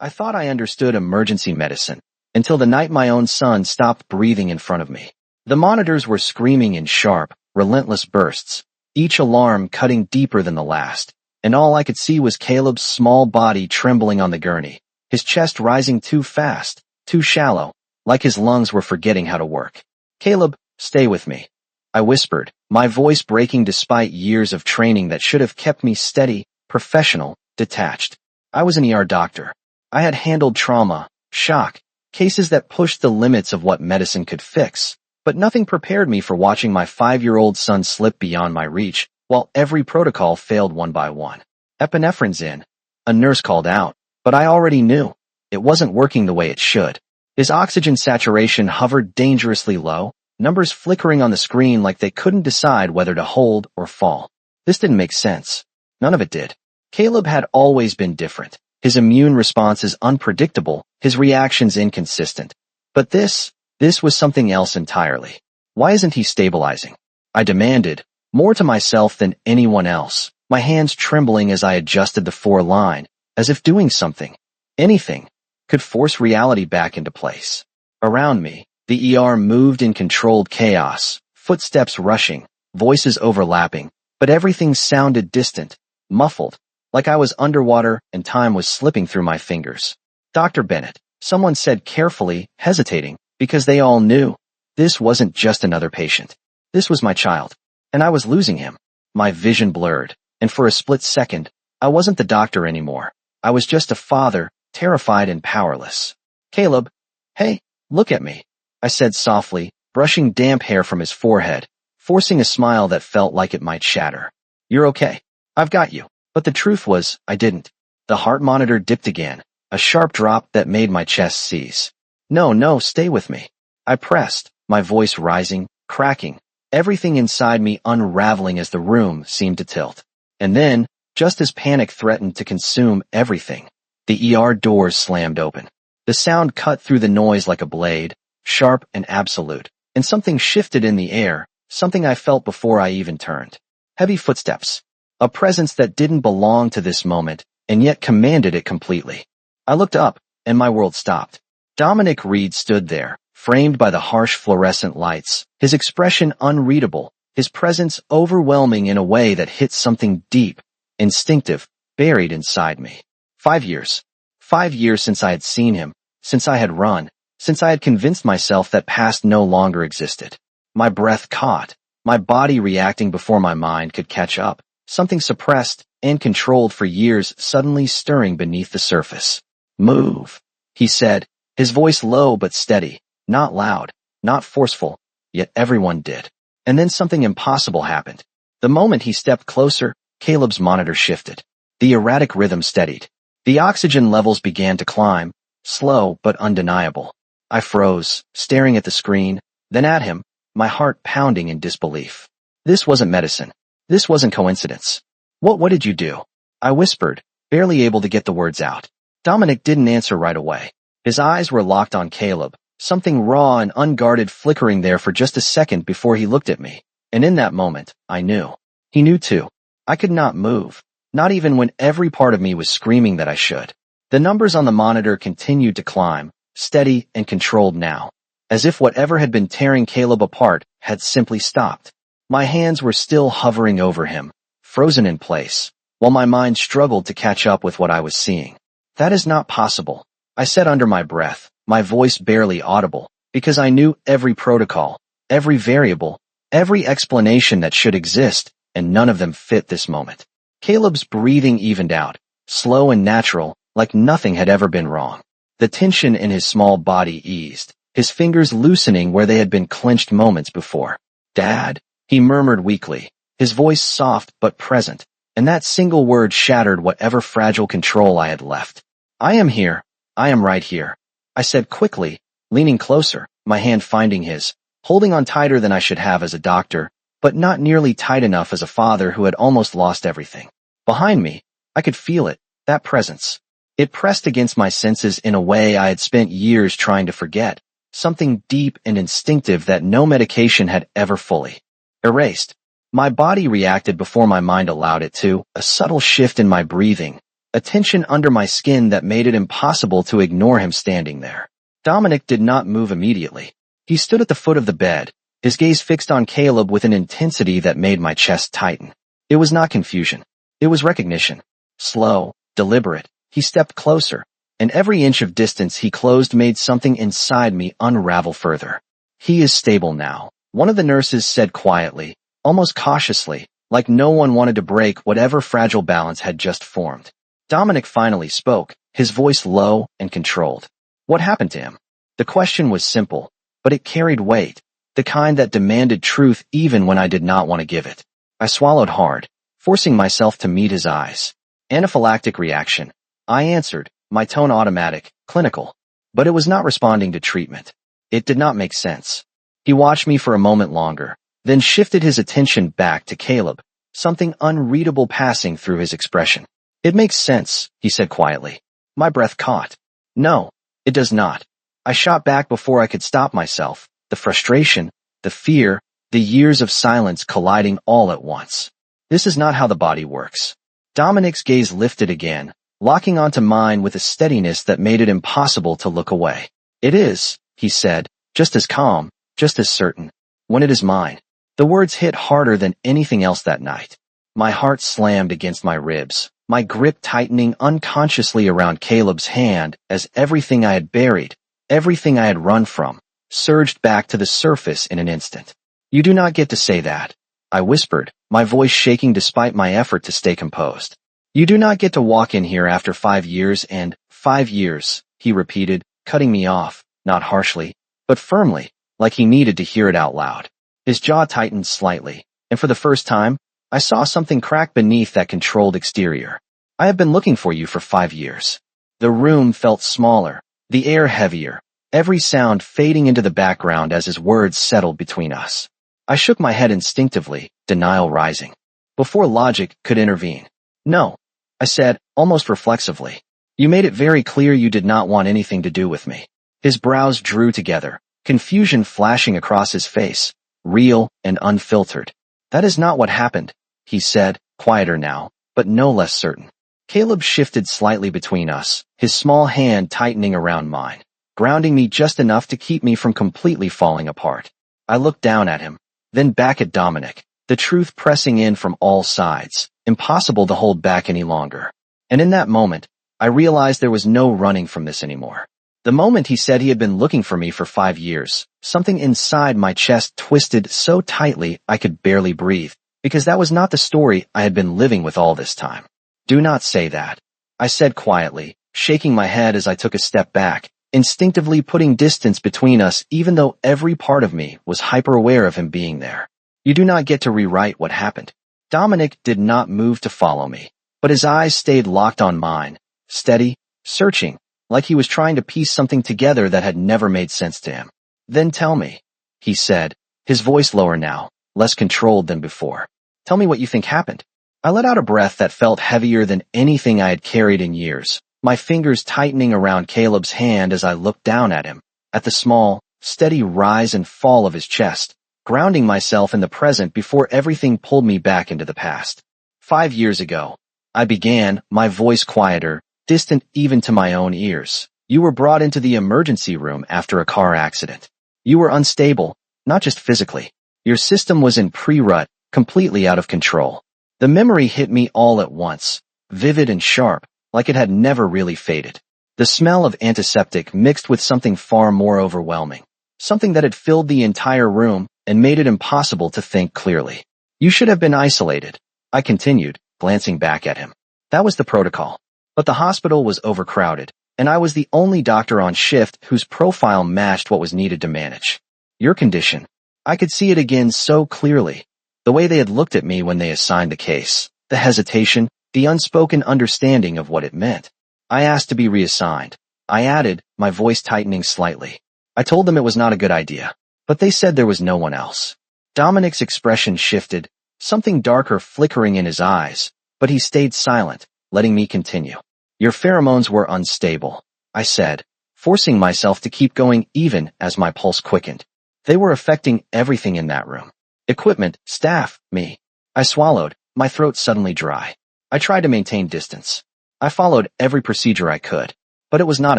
I thought I understood emergency medicine until the night my own son stopped breathing in front of me. The monitors were screaming in sharp, relentless bursts, each alarm cutting deeper than the last, and all I could see was Caleb's small body trembling on the gurney, his chest rising too fast, too shallow, like his lungs were forgetting how to work. "Caleb, stay with me," I whispered, my voice breaking despite years of training that should have kept me steady, professional, detached. I was an ER doctor. I had handled trauma, shock, cases that pushed the limits of what medicine could fix, but nothing prepared me for watching my 5-year-old son slip beyond my reach, while every protocol failed one by one. "Epinephrine's in," a nurse called out, but I already knew. It wasn't working the way it should. His oxygen saturation hovered dangerously low, numbers flickering on the screen like they couldn't decide whether to hold or fall. This didn't make sense. None of it did. Caleb had always been different. His immune responses unpredictable, his reactions inconsistent. But this was something else entirely. "Why isn't he stabilizing?" I demanded, more to myself than anyone else, my hands trembling as I adjusted the 4-line, as if doing something, anything, could force reality back into place. Around me, the ER moved in controlled chaos, footsteps rushing, voices overlapping, but everything sounded distant, muffled, like I was underwater and time was slipping through my fingers. "Dr. Bennett," someone said carefully, hesitating, because they all knew. This wasn't just another patient. This was my child, and I was losing him. My vision blurred, and for a split second, I wasn't the doctor anymore. I was just a father, terrified and powerless. "Caleb, hey, look at me," I said softly, brushing damp hair from his forehead, forcing a smile that felt like it might shatter. "You're okay. I've got you." But the truth was, I didn't. The heart monitor dipped again, a sharp drop that made my chest seize. No, stay with me." I pressed, my voice rising, cracking, everything inside me unraveling as the room seemed to tilt. And then, just as panic threatened to consume everything, the ER doors slammed open. The sound cut through the noise like a blade, sharp and absolute, and something shifted in the air, something I felt before I even turned. Heavy footsteps. A presence that didn't belong to this moment, and yet commanded it completely. I looked up, and my world stopped. Dominic Reed stood there, framed by the harsh fluorescent lights, his expression unreadable, his presence overwhelming in a way that hit something deep, instinctive, buried inside me. 5 years. 5 years since I had seen him, since I had run, since I had convinced myself that past no longer existed. My breath caught, my body reacting before my mind could catch up. Something suppressed and controlled for years suddenly stirring beneath the surface. "Move," he said, his voice low but steady, not loud, not forceful, yet everyone did. And then something impossible happened. The moment he stepped closer, Caleb's monitor shifted. The erratic rhythm steadied. The oxygen levels began to climb, slow but undeniable. I froze, staring at the screen, then at him, my heart pounding in disbelief. This wasn't medicine. This wasn't coincidence. What did you do?" I whispered, barely able to get the words out. Dominic didn't answer right away. His eyes were locked on Caleb, something raw and unguarded flickering there for just a second before he looked at me. And in that moment, I knew. He knew too. I could not move, not even when every part of me was screaming that I should. The numbers on the monitor continued to climb, steady and controlled now, as if whatever had been tearing Caleb apart had simply stopped. My hands were still hovering over him, frozen in place, while my mind struggled to catch up with what I was seeing. "That is not possible," I said under my breath, my voice barely audible, because I knew every protocol, every variable, every explanation that should exist, and none of them fit this moment. Caleb's breathing evened out, slow and natural, like nothing had ever been wrong. The tension in his small body eased, his fingers loosening where they had been clenched moments before. "Dad," he murmured weakly, his voice soft but present, and that single word shattered whatever fragile control I had left. "I am here. I am right here," I said quickly, leaning closer, my hand finding his, holding on tighter than I should have as a doctor, but not nearly tight enough as a father who had almost lost everything. Behind me, I could feel it, that presence. It pressed against my senses in a way I had spent years trying to forget, something deep and instinctive that no medication had ever fully erased. My body reacted before my mind allowed it to, a subtle shift in my breathing, a tension under my skin that made it impossible to ignore him standing there. Dominic did not move immediately. He stood at the foot of the bed, his gaze fixed on Caleb with an intensity that made my chest tighten. It was not confusion. It was recognition. Slow, deliberate, he stepped closer, and every inch of distance he closed made something inside me unravel further. He is stable now, one of the nurses said quietly, almost cautiously, like no one wanted to break whatever fragile balance had just formed. Dominic finally spoke, his voice low and controlled. What happened to him? The question was simple, but it carried weight, the kind that demanded truth even when I did not want to give it. I swallowed hard, forcing myself to meet his eyes. Anaphylactic reaction. I answered, my tone automatic, clinical. But it was not responding to treatment. It did not make sense. He watched me for a moment longer, then shifted his attention back to Caleb, something unreadable passing through his expression. It makes sense, he said quietly. My breath caught. No, it does not. I shot back before I could stop myself, the frustration, the fear, the years of silence colliding all at once. This is not how the body works. Dominic's gaze lifted again, locking onto mine with a steadiness that made it impossible to look away. It is, he said, just as calm, just as certain, when it is mine. The words hit harder than anything else that night. My heart slammed against my ribs, my grip tightening unconsciously around Caleb's hand as everything I had buried, everything I had run from, surged back to the surface in an instant. You do not get to say that, I whispered, my voice shaking despite my effort to stay composed. You do not get to walk in here after 5 years and 5 years, he repeated, cutting me off, not harshly, but firmly, like he needed to hear it out loud. His jaw tightened slightly, and for the first time, I saw something crack beneath that controlled exterior. I have been looking for you for 5 years. The room felt smaller, the air heavier, every sound fading into the background as his words settled between us. I shook my head instinctively, denial rising. Before logic could intervene. No, I said, almost reflexively. You made it very clear you did not want anything to do with me. His brows drew together, confusion flashing across his face, real and unfiltered. That is not what happened, he said, quieter now, but no less certain. Caleb shifted slightly between us, his small hand tightening around mine, grounding me just enough to keep me from completely falling apart. I looked down at him, then back at Dominic, the truth pressing in from all sides, impossible to hold back any longer. And in that moment, I realized there was no running from this anymore. The moment he said he had been looking for me for 5 years, something inside my chest twisted so tightly I could barely breathe, because that was not the story I had been living with all this time. Do not say that, I said quietly, shaking my head as I took a step back, instinctively putting distance between us even though every part of me was hyper-aware of him being there. You do not get to rewrite what happened. Dominic did not move to follow me, but his eyes stayed locked on mine, steady, searching, like he was trying to piece something together that had never made sense to him. Then tell me, he said, his voice lower now, less controlled than before. Tell me what you think happened. I let out a breath that felt heavier than anything I had carried in years, my fingers tightening around Caleb's hand as I looked down at him, at the small, steady rise and fall of his chest, grounding myself in the present before everything pulled me back into the past. 5 years ago, I began, my voice quieter, distant even to my own ears. You were brought into the emergency room after a car accident. You were unstable, not just physically. Your system was in pre-rut, completely out of control. The memory hit me all at once, vivid and sharp, like it had never really faded. The smell of antiseptic mixed with something far more overwhelming, something that had filled the entire room and made it impossible to think clearly. You should have been isolated, I continued, glancing back at him. That was the protocol. But the hospital was overcrowded, and I was the only doctor on shift whose profile matched what was needed to manage. Your condition. I could see it again so clearly. The way they had looked at me when they assigned the case, the hesitation, the unspoken understanding of what it meant. I asked to be reassigned. I added, my voice tightening slightly. I told them it was not a good idea, but they said there was no one else. Dominic's expression shifted, something darker flickering in his eyes, but he stayed silent, letting me continue. Your pheromones were unstable, I said, forcing myself to keep going even as my pulse quickened. They were affecting everything in that room. Equipment, staff, me. I swallowed, my throat suddenly dry. I tried to maintain distance. I followed every procedure I could, but it was not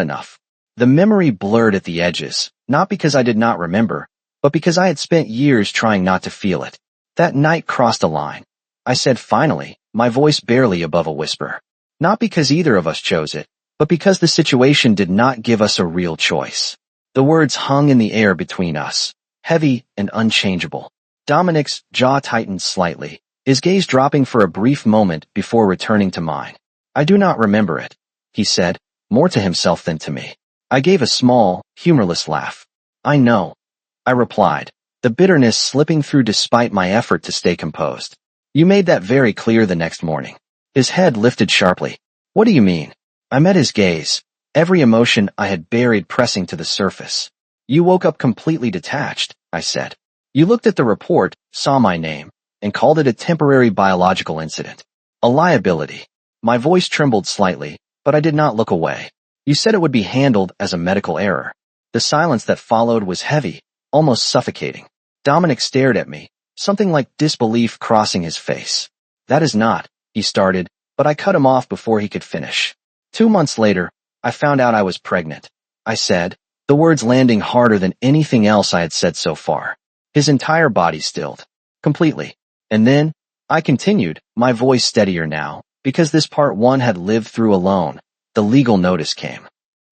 enough. The memory blurred at the edges, not because I did not remember, but because I had spent years trying not to feel it. That night crossed a line. I said finally, my voice barely above a whisper. Not because either of us chose it, but because the situation did not give us a real choice. The words hung in the air between us, heavy and unchangeable. Dominic's jaw tightened slightly, his gaze dropping for a brief moment before returning to mine. I do not remember it, he said, more to himself than to me. I gave a small, humorless laugh. I know, I replied, the bitterness slipping through despite my effort to stay composed. You made that very clear the next morning. His head lifted sharply. What do you mean? I met his gaze, every emotion I had buried pressing to the surface. You woke up completely detached, I said. You looked at the report, saw my name, and called it a temporary biological incident. A liability. My voice trembled slightly, but I did not look away. You said it would be handled as a medical error. The silence that followed was heavy, almost suffocating. Dominic stared at me, something like disbelief crossing his face. That is not, he started, but I cut him off before he could finish. 2 months later, I found out I was pregnant. I said, the words landing harder than anything else I had said so far. His entire body stilled. Completely. And then, I continued, my voice steadier now, because this part one had lived through alone. The legal notice came.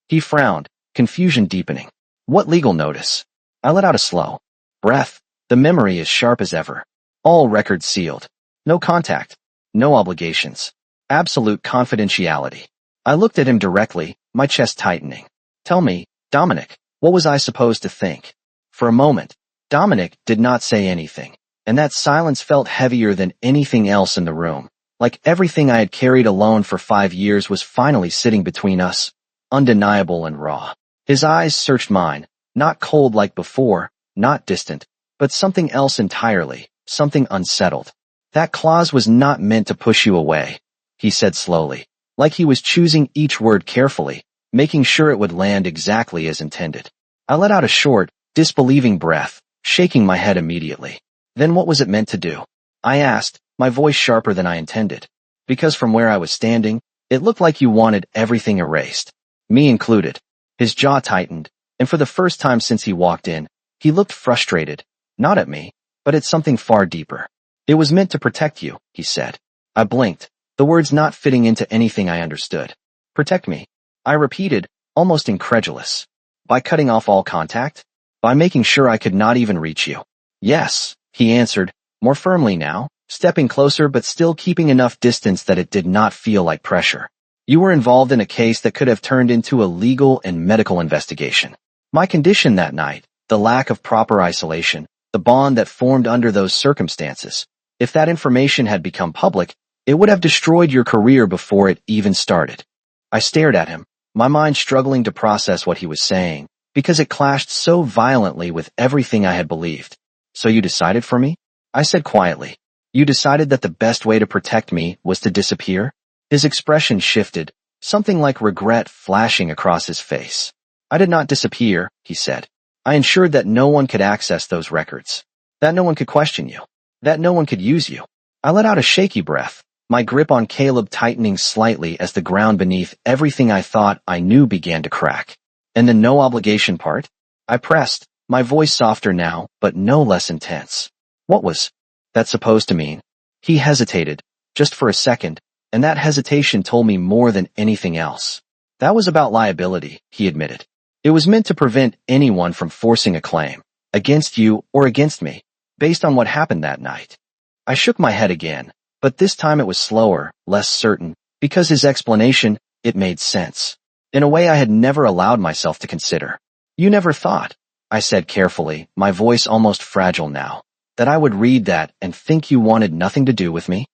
He frowned, confusion deepening. What legal notice? I let out a slow breath, the memory as sharp as ever. All records sealed. No contact. No obligations. Absolute confidentiality. I looked at him directly, my chest tightening. Tell me, Dominic, what was I supposed to think? For a moment, Dominic did not say anything, and that silence felt heavier than anything else in the room, like everything I had carried alone for 5 years was finally sitting between us, undeniable and raw. His eyes searched mine, not cold like before, not distant, but something else entirely, something unsettled. That clause was not meant to push you away, he said slowly, like he was choosing each word carefully, making sure it would land exactly as intended. I let out a short, disbelieving breath, shaking my head immediately. Then what was it meant to do? I asked, my voice sharper than I intended. Because from where I was standing, it looked like you wanted everything erased. Me included. His jaw tightened, and for the first time since he walked in, he looked frustrated, not at me, but at something far deeper. It was meant to protect you, he said. I blinked, the words not fitting into anything I understood. Protect me, I repeated, almost incredulous. By cutting off all contact? By making sure I could not even reach you? Yes, he answered, more firmly now, stepping closer but still keeping enough distance that it did not feel like pressure. You were involved in a case that could have turned into a legal and medical investigation. My condition that night, the lack of proper isolation, the bond that formed under those circumstances, if that information had become public, it would have destroyed your career before it even started. I stared at him, my mind struggling to process what he was saying, because it clashed so violently with everything I had believed. So you decided for me? I said quietly. You decided that the best way to protect me was to disappear? His expression shifted, something like regret flashing across his face. I did not disappear, he said. I ensured that no one could access those records. That no one could question you. That no one could use you. I let out a shaky breath, my grip on Caleb tightening slightly as the ground beneath everything I thought I knew began to crack. And the no obligation part? I pressed, my voice softer now, but no less intense. What was that supposed to mean? He hesitated, just for a second, and that hesitation told me more than anything else. That was about liability, he admitted. It was meant to prevent anyone from forcing a claim, against you or against me, based on what happened that night. I shook my head again, but this time it was slower, less certain, because his explanation, it made sense. In a way I had never allowed myself to consider. You never thought, I said carefully, my voice almost fragile now, that I would read that and think you wanted nothing to do with me?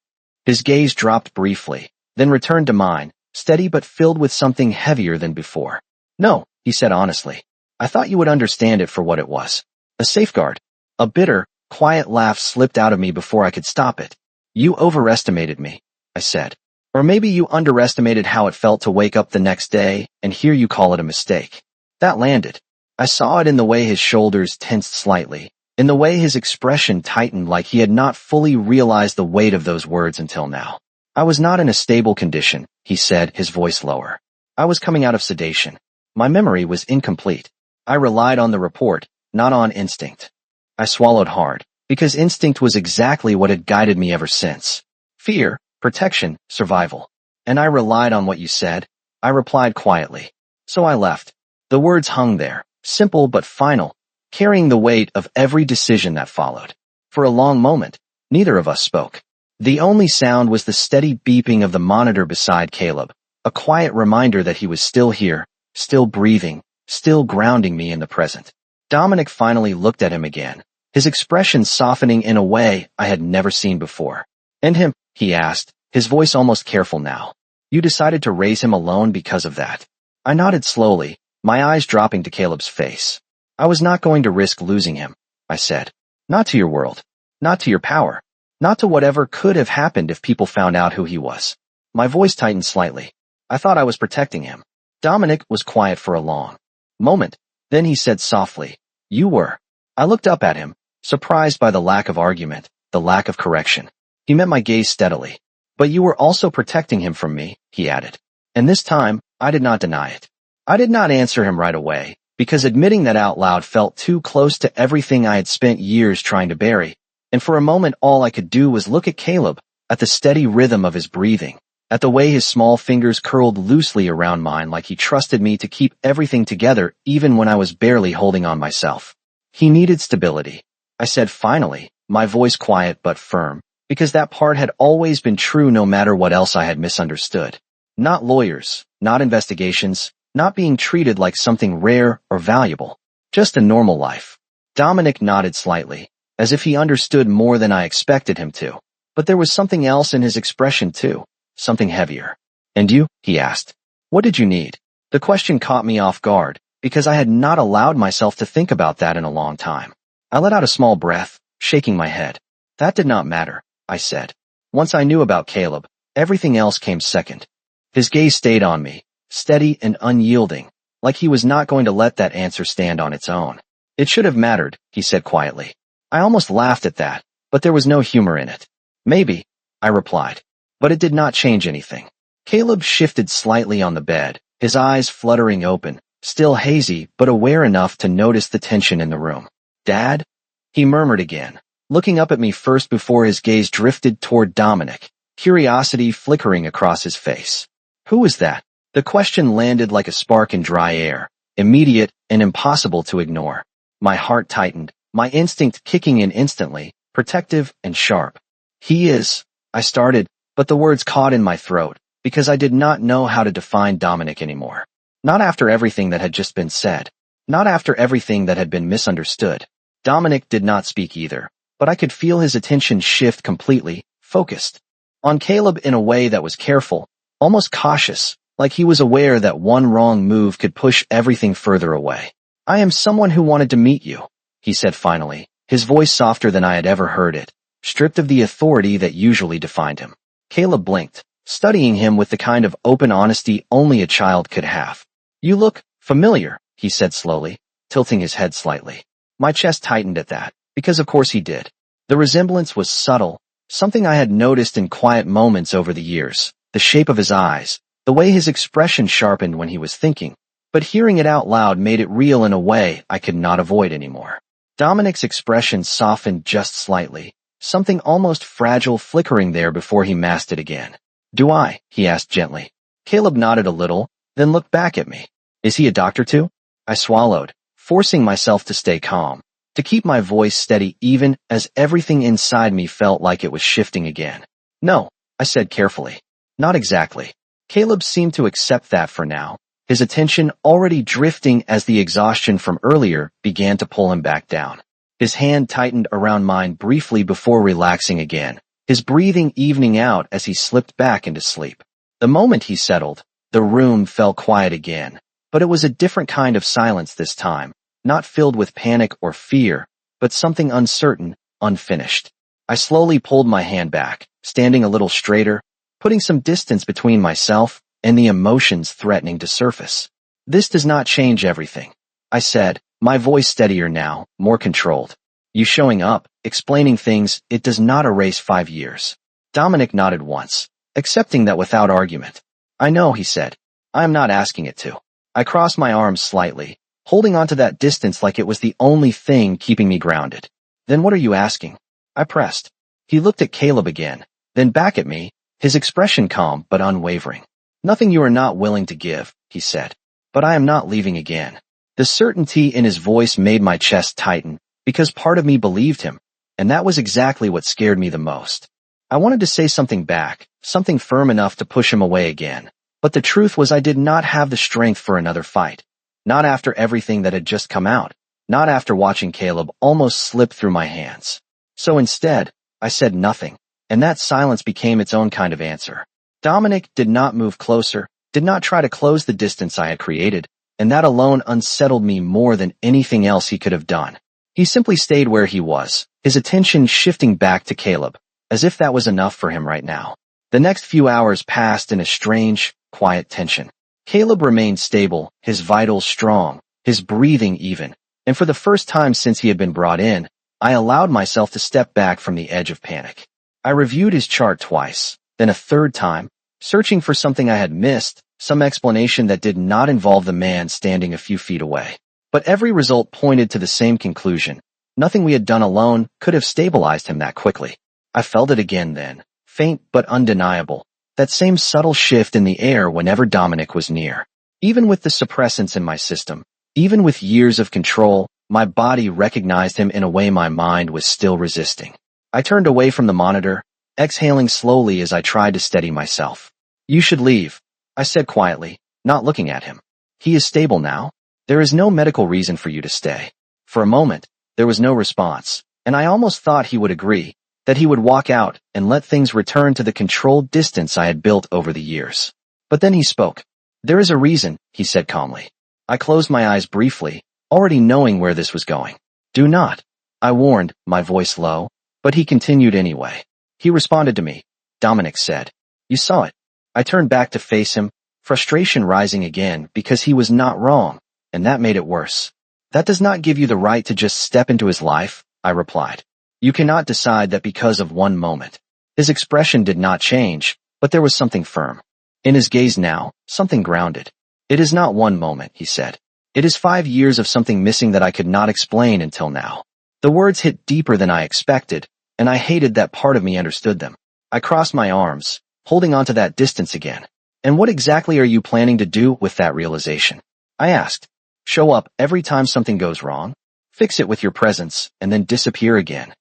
His gaze dropped briefly, then returned to mine, steady but filled with something heavier than before. No, he said honestly. I thought you would understand it for what it was. A safeguard. A bitter, quiet laugh slipped out of me before I could stop it. You overestimated me, I said. Or maybe you underestimated how it felt to wake up the next day and hear you call it a mistake. That landed. I saw it in the way his shoulders tensed slightly, in the way his expression tightened like he had not fully realized the weight of those words until now. I was not in a stable condition, he said, his voice lower. I was coming out of sedation. My memory was incomplete. I relied on the report, not on instinct. I swallowed hard, because instinct was exactly what had guided me ever since. Fear, protection, survival. And I relied on what you said. I replied quietly. So I left. The words hung there, simple but final, carrying the weight of every decision that followed. For a long moment, neither of us spoke. The only sound was the steady beeping of the monitor beside Caleb, a quiet reminder that he was still here, still breathing, still grounding me in the present. Dominic finally looked at him again, his expression softening in a way I had never seen before. And him, he asked, his voice almost careful now. You decided to raise him alone because of that. I nodded slowly, my eyes dropping to Caleb's face. I was not going to risk losing him, I said. Not to your world. Not to your power. Not to whatever could have happened if people found out who he was. My voice tightened slightly. I thought I was protecting him. Dominic was quiet for a long moment. Then he said softly, You were. I looked up at him, surprised by the lack of argument, the lack of correction. He met my gaze steadily. But you were also protecting him from me, he added. And this time, I did not deny it. I did not answer him right away, because admitting that out loud felt too close to everything I had spent years trying to bury, and for a moment all I could do was look at Caleb, at the steady rhythm of his breathing, at the way his small fingers curled loosely around mine like he trusted me to keep everything together even when I was barely holding on myself. He needed stability, I said finally, my voice quiet but firm, because that part had always been true no matter what else I had misunderstood. Not lawyers, not investigations, not being treated like something rare or valuable. Just a normal life. Dominic nodded slightly, as if he understood more than I expected him to. But there was something else in his expression too, something heavier. And you? He asked. What did you need? The question caught me off guard, because I had not allowed myself to think about that in a long time. I let out a small breath, shaking my head. That did not matter, I said. Once I knew about Caleb, everything else came second. His gaze stayed on me, steady and unyielding, like he was not going to let that answer stand on its own. It should have mattered, he said quietly. I almost laughed at that, but there was no humor in it. Maybe, I replied. But it did not change anything. Caleb shifted slightly on the bed, his eyes fluttering open, still hazy but aware enough to notice the tension in the room. Dad? He murmured again, looking up at me first before his gaze drifted toward Dominic, curiosity flickering across his face. Who was that? The question landed like a spark in dry air, immediate and impossible to ignore. My heart tightened, my instinct kicking in instantly, protective and sharp. He is, I started, but the words caught in my throat, because I did not know how to define Dominic anymore. Not after everything that had just been said. Not after everything that had been misunderstood. Dominic did not speak either, but I could feel his attention shift completely, focused. On Caleb in a way that was careful, almost cautious, like he was aware that one wrong move could push everything further away. I am someone who wanted to meet you, he said finally, his voice softer than I had ever heard it, stripped of the authority that usually defined him. Caleb blinked, studying him with the kind of open honesty only a child could have. You look familiar, he said slowly, tilting his head slightly. My chest tightened at that, because of course he did. The resemblance was subtle, something I had noticed in quiet moments over the years, the shape of his eyes, the way his expression sharpened when he was thinking, but hearing it out loud made it real in a way I could not avoid anymore. Dominic's expression softened just slightly, something almost fragile flickering there before he masked it again. Do I? He asked gently. Caleb nodded a little, then looked back at me. Is he a doctor too? I swallowed, forcing myself to stay calm, to keep my voice steady even as everything inside me felt like it was shifting again. No, I said carefully. Not exactly. Caleb seemed to accept that for now, his attention already drifting as the exhaustion from earlier began to pull him back down. His hand tightened around mine briefly before relaxing again, his breathing evening out as he slipped back into sleep. The moment he settled, the room fell quiet again, but it was a different kind of silence this time, not filled with panic or fear, but something uncertain, unfinished. I slowly pulled my hand back, standing a little straighter, putting some distance between myself and the emotions threatening to surface. This does not change everything, I said, my voice steadier now, more controlled. You showing up, explaining things, it does not erase 5 years. Dominic nodded once, accepting that without argument. I know, he said. I am not asking it to. I crossed my arms slightly, holding onto that distance like it was the only thing keeping me grounded. Then what are you asking? I pressed. He looked at Caleb again, then back at me, his expression calm but unwavering. Nothing you are not willing to give, he said. But I am not leaving again. The certainty in his voice made my chest tighten, because part of me believed him, and that was exactly what scared me the most. I wanted to say something back, something firm enough to push him away again, but the truth was I did not have the strength for another fight. Not after everything that had just come out, not after watching Caleb almost slip through my hands. So instead, I said nothing, and that silence became its own kind of answer. Dominic did not move closer, did not try to close the distance I had created, and that alone unsettled me more than anything else he could have done. He simply stayed where he was, his attention shifting back to Caleb, as if that was enough for him right now. The next few hours passed in a strange, quiet tension. Caleb remained stable, his vitals strong, his breathing even, and for the first time since he had been brought in, I allowed myself to step back from the edge of panic. I reviewed his chart twice, then a third time, searching for something I had missed, some explanation that did not involve the man standing a few feet away. But every result pointed to the same conclusion. Nothing we had done alone could have stabilized him that quickly. I felt it again then, faint but undeniable, that same subtle shift in the air whenever Dominic was near. Even with the suppressants in my system, even with years of control, my body recognized him in a way my mind was still resisting. I turned away from the monitor, exhaling slowly as I tried to steady myself. You should leave, I said quietly, not looking at him. He is stable now. There is no medical reason for you to stay. For a moment, there was no response, and I almost thought he would agree, that he would walk out and let things return to the controlled distance I had built over the years. But then he spoke. There is a reason, he said calmly. I closed my eyes briefly, already knowing where this was going. Do not, I warned, my voice low, but he continued anyway. He responded to me. Dominic said. You saw it. I turned back to face him, frustration rising again because he was not wrong, and that made it worse. That does not give you the right to just step into his life, I replied. You cannot decide that because of one moment. His expression did not change, but there was something firm. In his gaze now, something grounded. It is not one moment, he said. It is 5 years of something missing that I could not explain until now. The words hit deeper than I expected, and I hated that part of me understood them. I crossed my arms, holding onto that distance again. And what exactly are you planning to do with that realization? I asked. Show up every time something goes wrong? Fix it with your presence, and then disappear again.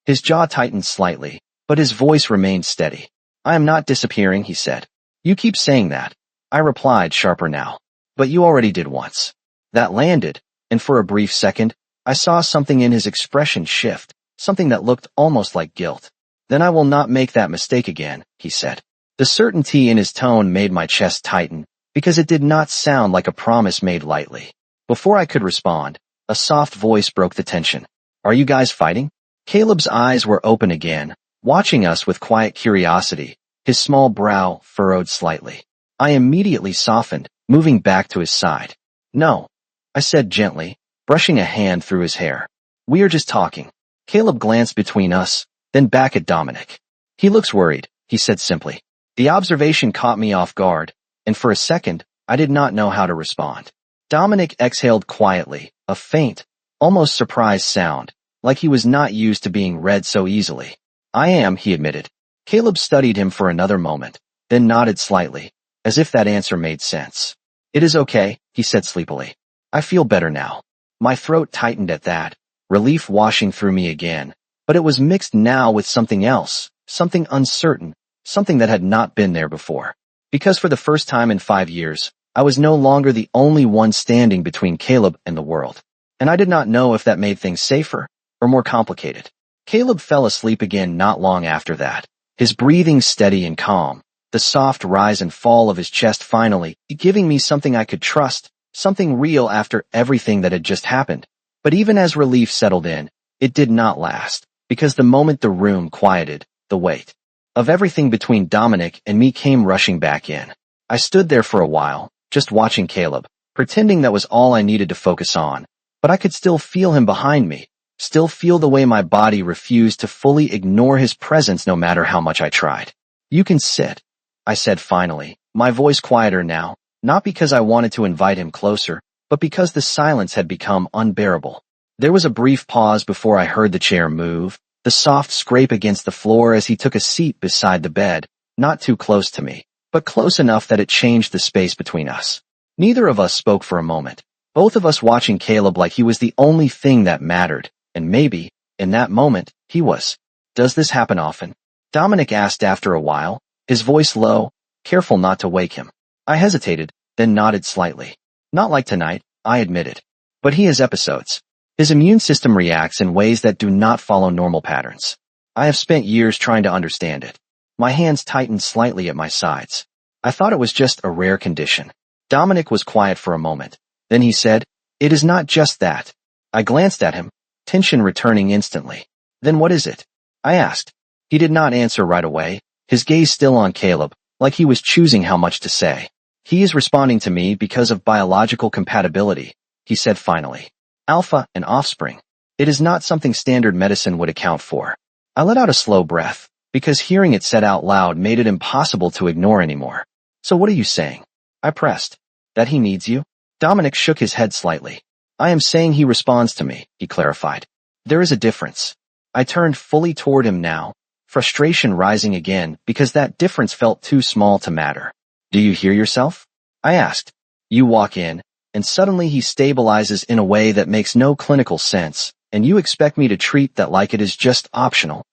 His jaw tightened slightly, but his voice remained steady. I am not disappearing, he said. You keep saying that. I replied, sharper now. But you already did once. That landed, and for a brief second, I saw something in his expression shift, something that looked almost like guilt. Then I will not make that mistake again, he said. The certainty in his tone made my chest tighten, because it did not sound like a promise made lightly. Before I could respond, a soft voice broke the tension. Are you guys fighting? Caleb's eyes were open again, watching us with quiet curiosity, his small brow furrowed slightly. I immediately softened, moving back to his side. No, I said gently, brushing a hand through his hair. We are just talking. Caleb glanced between us, then back at Dominic. He looks worried, he said simply. The observation caught me off guard, and for a second, I did not know how to respond. Dominic exhaled quietly, a faint, almost surprised sound, like he was not used to being read so easily. I am, he admitted. Caleb studied him for another moment, then nodded slightly, as if that answer made sense. It is okay, he said sleepily. I feel better now. My throat tightened at that, relief washing through me again, but it was mixed now with something else, something uncertain, something that had not been there before. Because for the first time in 5 years, I was no longer the only one standing between Caleb and the world. And I did not know if that made things safer or more complicated. Caleb fell asleep again not long after that, his breathing steady and calm, the soft rise and fall of his chest finally giving me something I could trust, something real after everything that had just happened. But even as relief settled in, it did not last, because the moment the room quieted, the weight of everything between Dominic and me came rushing back in. I stood there for a while, just watching Caleb, pretending that was all I needed to focus on, but I could still feel him behind me, still feel the way my body refused to fully ignore his presence no matter how much I tried. You can sit, I said finally, my voice quieter now, not because I wanted to invite him closer, but because the silence had become unbearable. There was a brief pause before I heard the chair move, the soft scrape against the floor as he took a seat beside the bed, not too close to me, but close enough that it changed the space between us. Neither of us spoke for a moment, both of us watching Caleb like he was the only thing that mattered, and maybe, in that moment, he was. Does this happen often? Dominic asked after a while, his voice low, careful not to wake him. I hesitated, then nodded slightly. Not like tonight, I admitted. But he has episodes. His immune system reacts in ways that do not follow normal patterns. I have spent years trying to understand it. My hands tightened slightly at my sides. I thought it was just a rare condition. Dominic was quiet for a moment. Then he said, "It is not just that." I glanced at him, tension returning instantly. "Then what is it?" I asked. He did not answer right away, his gaze still on Caleb, like he was choosing how much to say. "He is responding to me because of biological compatibility," he said finally. "Alpha and offspring. It is not something standard medicine would account for." I let out a slow breath, because hearing it said out loud made it impossible to ignore anymore. "So what are you saying?" I pressed. "That he needs you?" Dominic shook his head slightly. "I am saying he responds to me," he clarified. "There is a difference." I turned fully toward him now, frustration rising again because that difference felt too small to matter. "Do you hear yourself?" I asked. You walk in, and suddenly he stabilizes in a way that makes no clinical sense, and you expect me to treat that like it is just optional.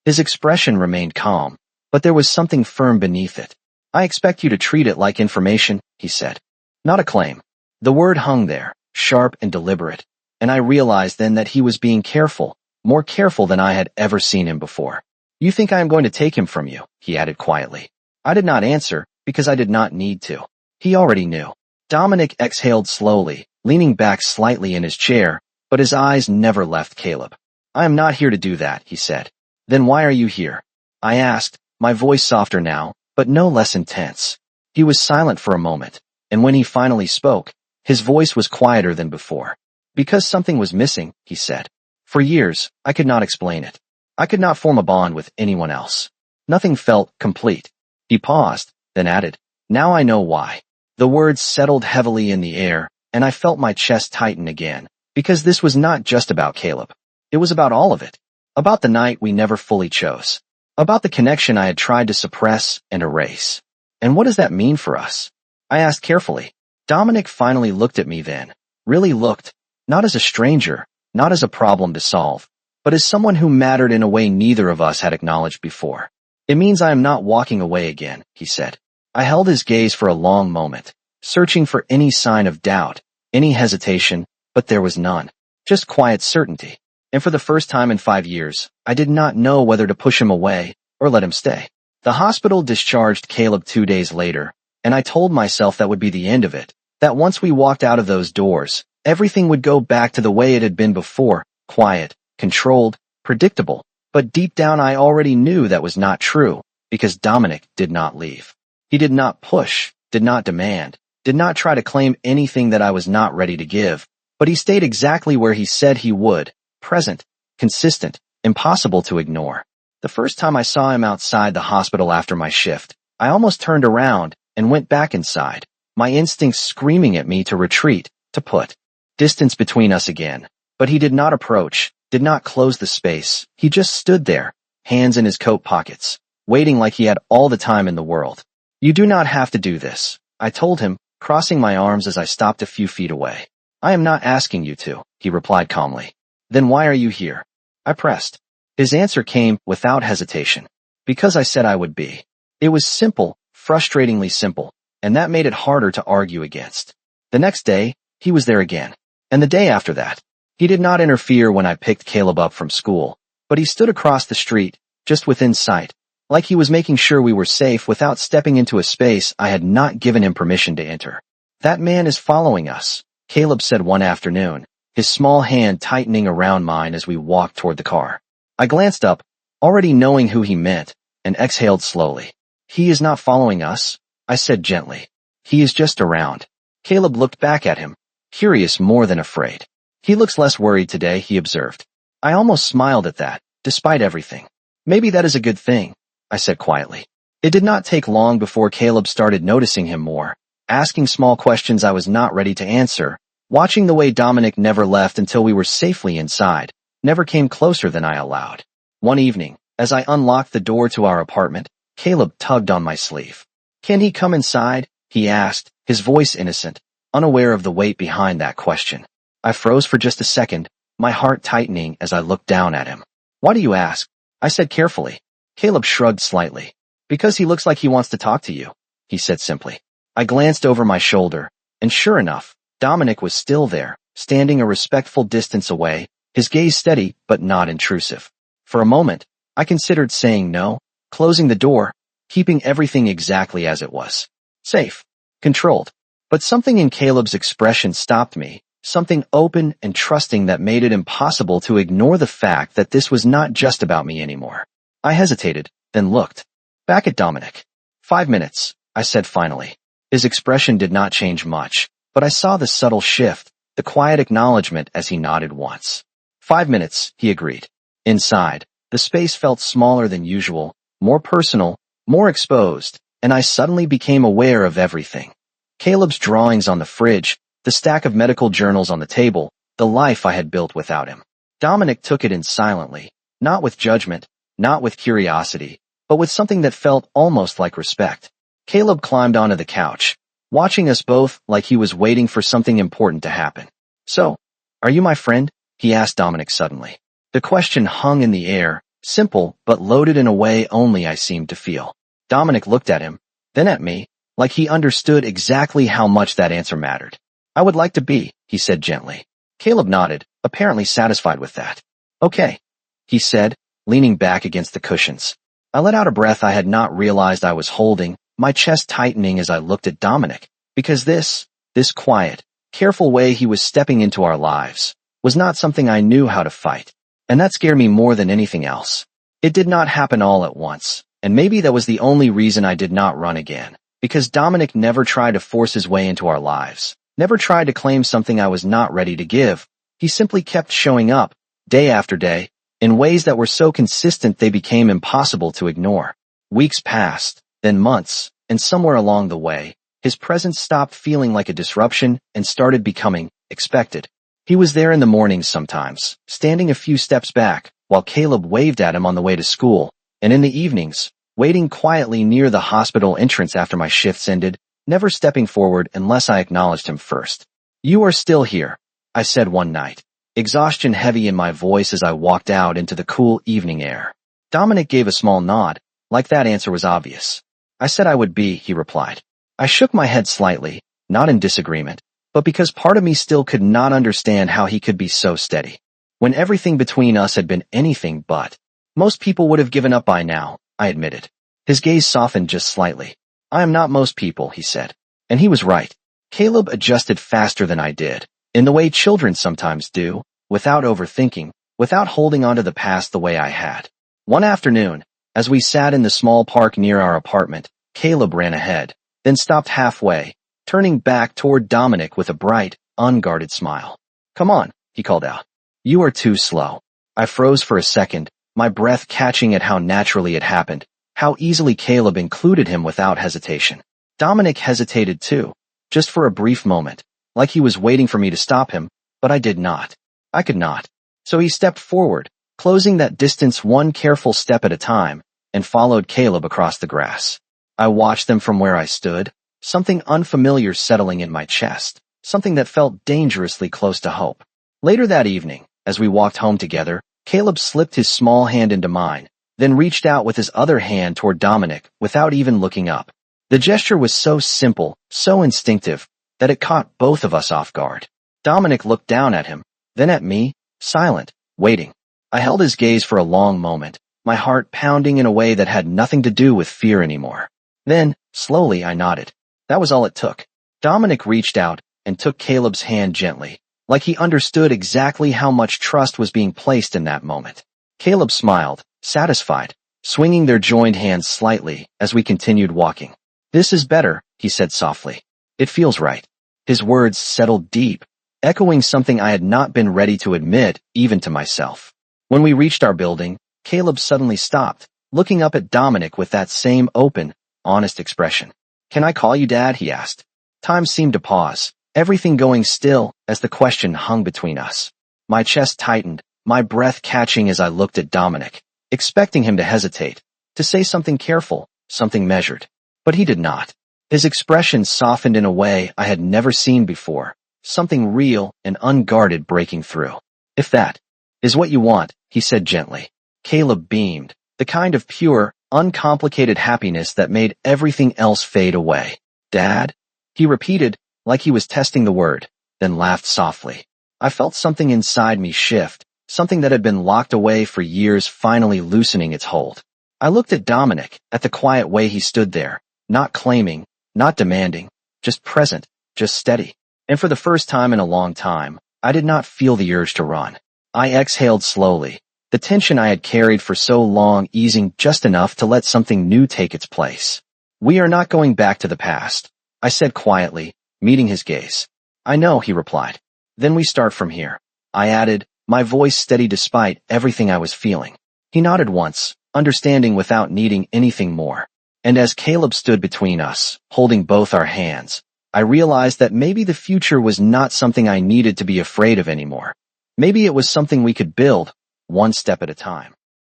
His expression remained calm, but there was something firm beneath it. "I expect you to treat it like information," he said. Not a claim. The word hung there, sharp and deliberate, and I realized then that he was being careful, more careful than I had ever seen him before. "You think I am going to take him from you," he added quietly. I did not answer, because I did not need to. He already knew. Dominic exhaled slowly, leaning back slightly in his chair, but his eyes never left Caleb. "I am not here to do that," he said. "Then why are you here?" I asked, my voice softer now, but no less intense. He was silent for a moment, and when he finally spoke, his voice was quieter than before. "Because something was missing," he said. "For years, I could not explain it. I could not form a bond with anyone else. Nothing felt complete." He paused, then added, "Now I know why." The words settled heavily in the air, and I felt my chest tighten again, because this was not just about Caleb. It was about all of it. About the night we never fully chose. About the connection I had tried to suppress and erase. And what does that mean for us? I asked carefully. Dominic finally looked at me then. Really looked, not as a stranger, not as a problem to solve, but as someone who mattered in a way neither of us had acknowledged before. "It means I am not walking away again," he said. I held his gaze for a long moment, searching for any sign of doubt, any hesitation, but there was none. Just quiet certainty. And for the first time in 5 years, I did not know whether to push him away or let him stay. The hospital discharged Caleb 2 days later, and I told myself that would be the end of it, that once we walked out of those doors, everything would go back to the way it had been before, quiet, controlled, predictable. But deep down I already knew that was not true, because Dominic did not leave. He did not push, did not demand, did not try to claim anything that I was not ready to give, but he stayed exactly where he said he would, present, consistent, impossible to ignore. The first time I saw him outside the hospital after my shift, I almost turned around and went back inside, my instincts screaming at me to retreat, to put distance between us again. But he did not approach, did not close the space. He just stood there, hands in his coat pockets, waiting like he had all the time in the world. "You do not have to do this," I told him, crossing my arms as I stopped a few feet away. "I am not asking you to," he replied calmly. "Then why are you here?" I pressed. His answer came without hesitation. "Because I said I would be." It was simple, frustratingly simple, and that made it harder to argue against. The next day, he was there again. And the day after that. He did not interfere when I picked Caleb up from school, but he stood across the street, just within sight, like he was making sure we were safe without stepping into a space I had not given him permission to enter. "That man is following us," Caleb said one afternoon, his small hand tightening around mine as we walked toward the car. I glanced up, already knowing who he meant, and exhaled slowly. "He is not following us," I said gently. "He is just around." Caleb looked back at him, curious more than afraid. "He looks less worried today," he observed. I almost smiled at that, despite everything. "Maybe that is a good thing," I said quietly. It did not take long before Caleb started noticing him more, asking small questions I was not ready to answer, watching the way Dominic never left until we were safely inside, never came closer than I allowed. One evening, as I unlocked the door to our apartment, Caleb tugged on my sleeve. "Can he come inside?" he asked, his voice innocent, unaware of the weight behind that question. I froze for just a second, my heart tightening as I looked down at him. "Why do you ask?" I said carefully. Caleb shrugged slightly. "Because he looks like he wants to talk to you," he said simply. I glanced over my shoulder, and sure enough, Dominic was still there, standing a respectful distance away, his gaze steady but not intrusive. For a moment, I considered saying no, closing the door, keeping everything exactly as it was. Safe. Controlled. But something in Caleb's expression stopped me, something open and trusting that made it impossible to ignore the fact that this was not just about me anymore. I hesitated, then looked back at Dominic. 5 minutes, I said finally. His expression did not change much, but I saw the subtle shift, the quiet acknowledgement as he nodded once. 5 minutes, he agreed. Inside, the space felt smaller than usual, more personal, more exposed, and I suddenly became aware of everything. Caleb's drawings on the fridge, the stack of medical journals on the table, the life I had built without him. Dominic took it in silently, not with judgment, not with curiosity, but with something that felt almost like respect. Caleb climbed onto the couch, watching us both like he was waiting for something important to happen. "So, are you my friend?" he asked Dominic suddenly. The question hung in the air, simple but loaded in a way only I seemed to feel. Dominic looked at him, then at me, like he understood exactly how much that answer mattered. "I would like to be," he said gently. Caleb nodded, apparently satisfied with that. "Okay," he said, leaning back against the cushions. I let out a breath I had not realized I was holding, my chest tightening as I looked at Dominic, because this quiet, careful way he was stepping into our lives, was not something I knew how to fight, and that scared me more than anything else. It did not happen all at once, and maybe that was the only reason I did not run again, because Dominic never tried to force his way into our lives, never tried to claim something I was not ready to give. He simply kept showing up, day after day, in ways that were so consistent they became impossible to ignore. Weeks passed, then months, and somewhere along the way, his presence stopped feeling like a disruption and started becoming expected. He was there in the mornings sometimes, standing a few steps back, while Caleb waved at him on the way to school, and in the evenings, waiting quietly near the hospital entrance after my shifts ended, never stepping forward unless I acknowledged him first. "You are still here," I said one night, exhaustion heavy in my voice as I walked out into the cool evening air. Dominic gave a small nod, like that answer was obvious. "I said I would be," he replied. I shook my head slightly, not in disagreement, but because part of me still could not understand how he could be so steady, when everything between us had been anything but. "Most people would have given up by now," I admitted. His gaze softened just slightly. "I am not most people," he said. And he was right. Caleb adjusted faster than I did, in the way children sometimes do, without overthinking, without holding onto the past the way I had. One afternoon, as we sat in the small park near our apartment, Caleb ran ahead, then stopped halfway, turning back toward Dominic with a bright, unguarded smile. "Come on," he called out. "You are too slow." I froze for a second, my breath catching at how naturally it happened, how easily Caleb included him without hesitation. Dominic hesitated too, just for a brief moment, like he was waiting for me to stop him, but I did not. I could not. So he stepped forward, closing that distance one careful step at a time, and followed Caleb across the grass. I watched them from where I stood, something unfamiliar settling in my chest, something that felt dangerously close to hope. Later that evening, as we walked home together, Caleb slipped his small hand into mine, then reached out with his other hand toward Dominic without even looking up. The gesture was so simple, so instinctive, that it caught both of us off guard. Dominic looked down at him, then at me, silent, waiting. I held his gaze for a long moment, my heart pounding in a way that had nothing to do with fear anymore. Then, slowly I nodded. That was all it took. Dominic reached out and took Caleb's hand gently, like he understood exactly how much trust was being placed in that moment. Caleb smiled, satisfied, swinging their joined hands slightly as we continued walking. "This is better," he said softly. "It feels right." His words settled deep, echoing something I had not been ready to admit, even to myself. When we reached our building, Caleb suddenly stopped, looking up at Dominic with that same open, honest expression. "Can I call you Dad?" he asked. Time seemed to pause, everything going still as the question hung between us. My chest tightened, my breath catching as I looked at Dominic, expecting him to hesitate, to say something careful, something measured. But he did not. His expression softened in a way I had never seen before, something real and unguarded breaking through. "If that is what you want," he said gently. Caleb beamed, the kind of pure, uncomplicated happiness that made everything else fade away. "Dad?" he repeated, like he was testing the word, then laughed softly. I felt something inside me shift, something that had been locked away for years finally loosening its hold. I looked at Dominic, at the quiet way he stood there, not claiming, not demanding, just present, just steady. And for the first time in a long time, I did not feel the urge to run. I exhaled slowly, the tension I had carried for so long easing just enough to let something new take its place. "We are not going back to the past," I said quietly, meeting his gaze. "I know," he replied. "Then we start from here," I added, my voice steady despite everything I was feeling. He nodded once, understanding without needing anything more. And as Caleb stood between us, holding both our hands, I realized that maybe the future was not something I needed to be afraid of anymore. Maybe it was something we could build, one step at a time.